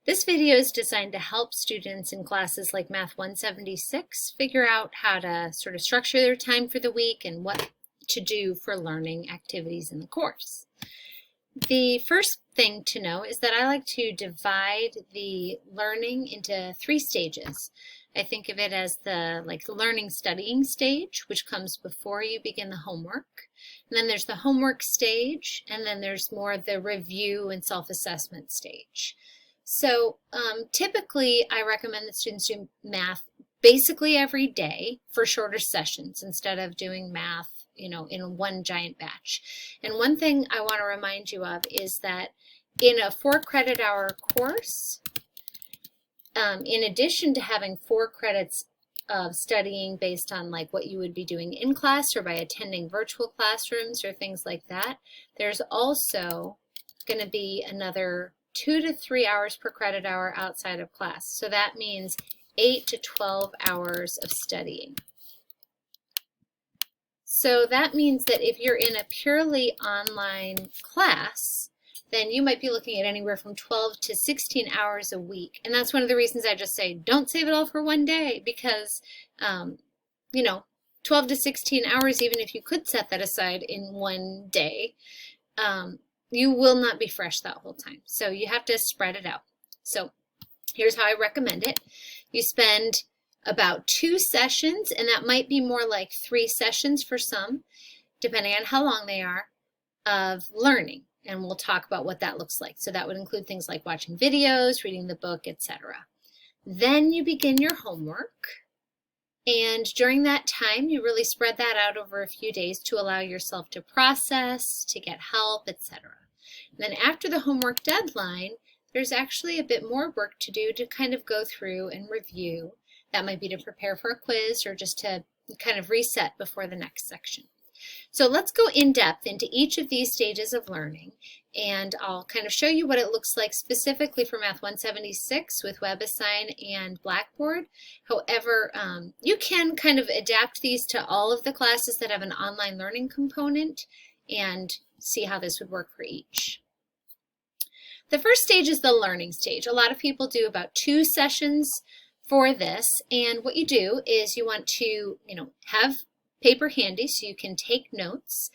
This video is designed to help students in classes like Math 176 figure out how to sort of structure their time for the week and what to do for learning activities in the course. The first thing to know is that I like to divide the learning into 3 stages. I think of it as the learning studying stage, which comes before you begin the homework. And then there's the homework stage, and then there's more the review and self-assessment stage. So typically I recommend that students do math basically every day for shorter sessions instead of doing math, in one giant batch. And one thing I want to remind you of is that in a 4 credit hour course, in addition to having 4 credits of studying based on what you would be doing in class or by attending virtual classrooms or things like that, there's also going to be another 2 to 3 hours per credit hour outside of class. So that means 8 to 12 hours of studying. So that means that if you're in a purely online class, then you might be looking at anywhere from 12 to 16 hours a week. And that's one of the reasons I just say don't save it all for one day, because 12 to 16 hours, even if you could set that aside in one day, you will not be fresh that whole time. So you have to spread it out. So here's how I recommend it. You spend about 2 sessions, and that might be more like 3 sessions for some, depending on how long they are, of learning. And we'll talk about what that looks like. So that would include things like watching videos, reading the book, etc. Then you begin your homework. And during that time, you really spread that out over a few days to allow yourself to process, to get help, etc. Then after the homework deadline, there's actually a bit more work to do to kind of go through and review. That might be to prepare for a quiz or just to kind of reset before the next section. So let's go in depth into each of these stages of learning, and I'll kind of show you what it looks like specifically for Math 176 with WebAssign and Blackboard. However, you can kind of adapt these to all of the classes that have an online learning component and see how this would work for each. The first stage is the learning stage. A lot of people do about 2 sessions for this, and what you do is you want to, have paper handy so you can take notes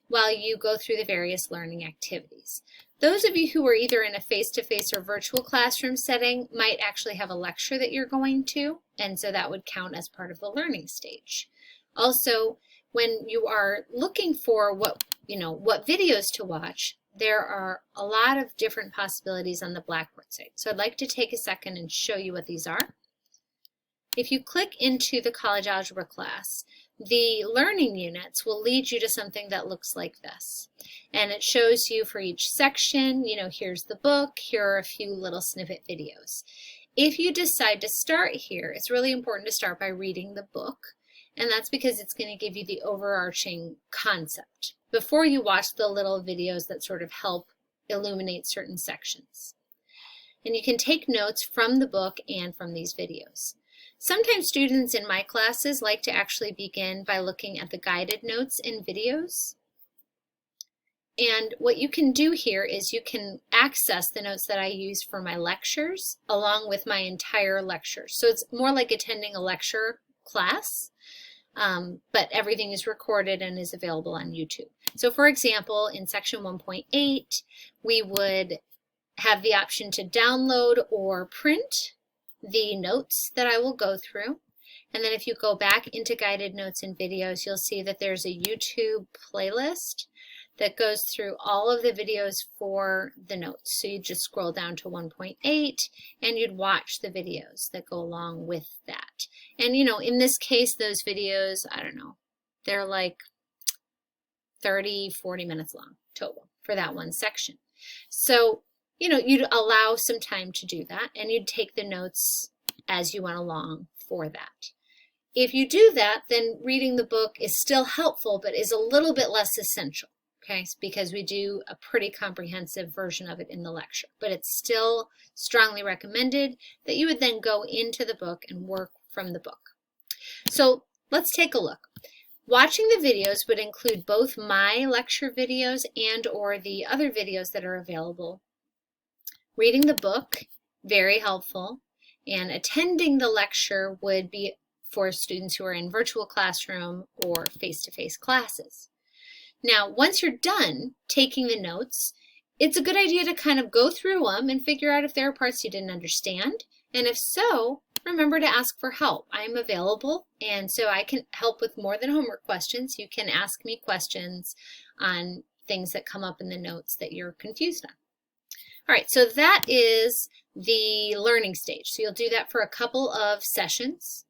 while you go through the various learning activities. Those of you who are either in a face-to-face or virtual classroom setting might actually have a lecture that you're going to, and so that would count as part of the learning stage. Also, when you are looking for what videos to watch, there are a lot of different possibilities on the Blackboard site. So I'd like to take a second and show you what these are. If you click into the college algebra class, the learning units will lead you to something that looks like this. And it shows you for each section, here's the book, here are a few little snippet videos. If you decide to start here, it's really important to start by reading the book. And that's because it's going to give you the overarching concept before you watch the little videos that sort of help illuminate certain sections. And you can take notes from the book and from these videos. Sometimes students in my classes like to actually begin by looking at the guided notes in videos. And what you can do here is you can access the notes that I use for my lectures along with my entire lecture. So it's more like attending a lecture class, but everything is recorded and is available on YouTube. So for example, in section 1.8, we would have the option to download or print the notes that I will go through. And then if you go back into guided notes and videos, you'll see that there's a YouTube playlist that goes through all of the videos for the notes. So you just scroll down to 1.8 and you'd watch the videos that go along with that. And in this case, those videos, I don't know, they're like 30, 40 minutes long total for that one section. So you'd allow some time to do that, and you'd take the notes as you went along for that. If you do that, then reading the book is still helpful, but is a little bit less essential, okay? Because we do a pretty comprehensive version of it in the lecture, but it's still strongly recommended that you would then go into the book and work from the book. So let's take a look. Watching the videos would include both my lecture videos and or the other videos that are available. Reading the book very helpful. And attending the lecture would be for students who are in virtual classroom or face-to-face classes. Now, once you're done taking the notes, it's a good idea to kind of go through them and figure out if there are parts you didn't understand. And if so, remember to ask for help. I'm available, and so I can help with more than homework questions. You can ask me questions on things that come up in the notes that you're confused on. All right, so that is the learning stage. So you'll do that for a couple of sessions,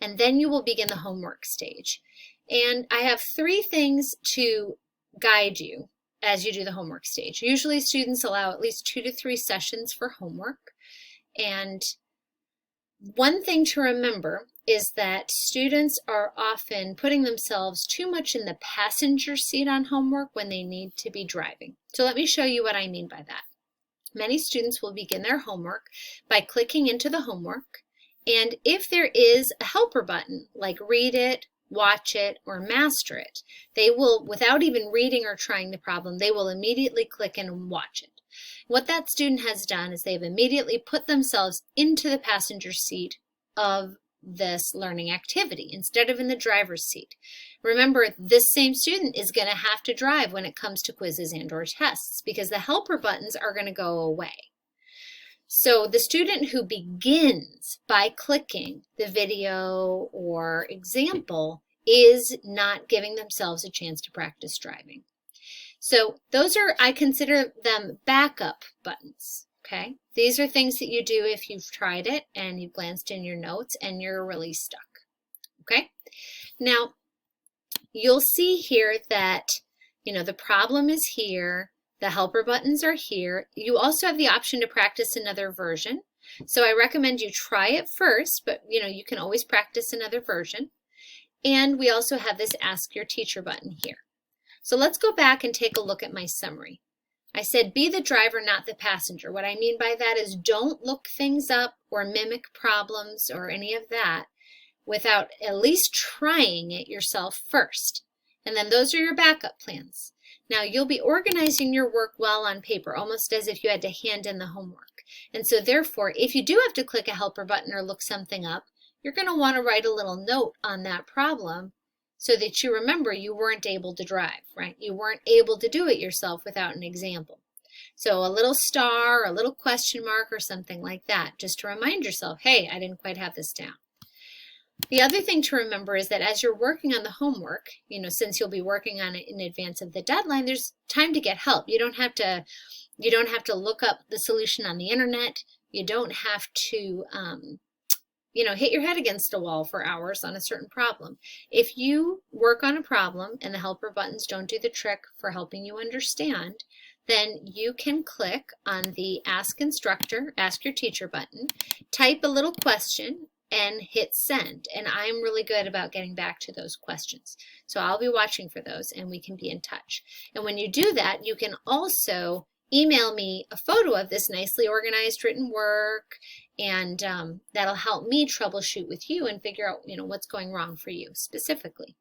and then you will begin the homework stage. And I have 3 things to guide you as you do the homework stage. Usually students allow at least 2 to 3 sessions for homework. And one thing to remember is that students are often putting themselves too much in the passenger seat on homework when they need to be driving. So let me show you what I mean by that. Many students will begin their homework by clicking into the homework, and if there is a helper button like read it, watch it, or master it, they will, without even reading or trying the problem, they will immediately click in and watch it. What that student has done is they've immediately put themselves into the passenger seat of this learning activity instead of in the driver's seat. Remember, this same student is going to have to drive when it comes to quizzes and or tests because the helper buttons are going to go away. So the student who begins by clicking the video or example is not giving themselves a chance to practice driving. So those are, I consider them backup buttons, okay? These are things that you do if you've tried it and you've glanced in your notes and you're really stuck, okay? Now, you'll see here that, the problem is here, the helper buttons are here. You also have the option to practice another version. So I recommend you try it first, but you can always practice another version. And we also have this Ask Your Teacher button here. So let's go back and take a look at my summary. I said be the driver, not the passenger. What I mean by that is don't look things up or mimic problems or any of that without at least trying it yourself first. And then those are your backup plans. Now you'll be organizing your work well on paper, almost as if you had to hand in the homework. And so therefore, if you do have to click a helper button or look something up, you're going to want to write a little note on that problem so that you remember you weren't able to drive, right? You weren't able to do it yourself without an example. So a little star, a little question mark, or something like that, just to remind yourself, hey, I didn't quite have this down. The other thing to remember is that as you're working on the homework, since you'll be working on it in advance of the deadline, there's time to get help. You don't have to look up the solution on the internet. You don't have to hit your head against a wall for hours on a certain problem. If you work on a problem and the helper buttons don't do the trick for helping you understand, then you can click on the Ask Instructor, Ask Your Teacher button, type a little question, and hit send. And I'm really good about getting back to those questions. So I'll be watching for those and we can be in touch. And when you do that, you can also email me a photo of this nicely organized written work, and that'll help me troubleshoot with you and figure out what's going wrong for you specifically.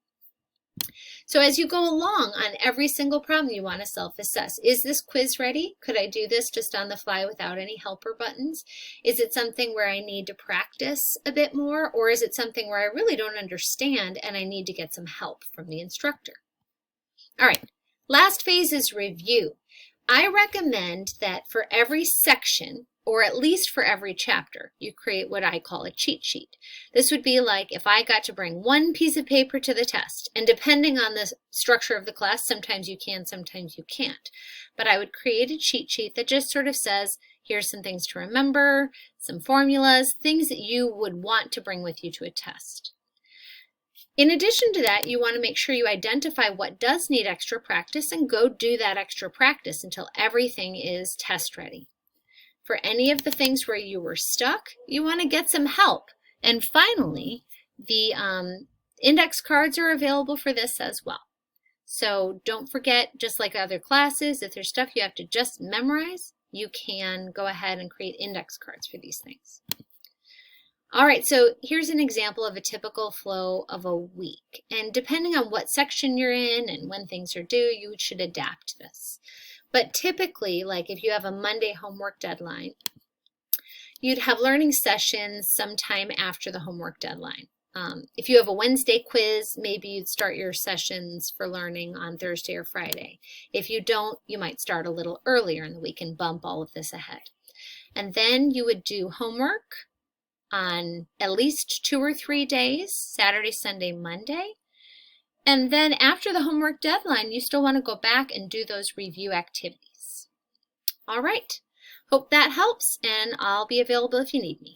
So as you go along on every single problem, you want to self-assess. Is this quiz ready? Could I do this just on the fly without any helper buttons? Is it something where I need to practice a bit more, or is it something where I really don't understand and I need to get some help from the instructor? All right, last phase is review. I recommend that for every section, or at least for every chapter, you create what I call a cheat sheet. This would be like if I got to bring one piece of paper to the test, and depending on the structure of the class, sometimes you can, sometimes you can't. But I would create a cheat sheet that just sort of says, here's some things to remember, some formulas, things that you would want to bring with you to a test. In addition to that, you want to make sure you identify what does need extra practice and go do that extra practice until everything is test ready. For any of the things where you were stuck, you want to get some help. And finally, the index cards are available for this as well. So don't forget, just like other classes, if there's stuff you have to just memorize, you can go ahead and create index cards for these things. All right, so here's an example of a typical flow of a week. And depending on what section you're in and when things are due, you should adapt this. But typically, like if you have a Monday homework deadline, you'd have learning sessions sometime after the homework deadline. If you have a Wednesday quiz, maybe you'd start your sessions for learning on Thursday or Friday. If you don't, you might start a little earlier in the week and bump all of this ahead. And then you would do homework on at least 2 or 3 days, Saturday, Sunday, Monday. And then after the homework deadline, you still want to go back and do those review activities. All right. Hope that helps, and I'll be available if you need me.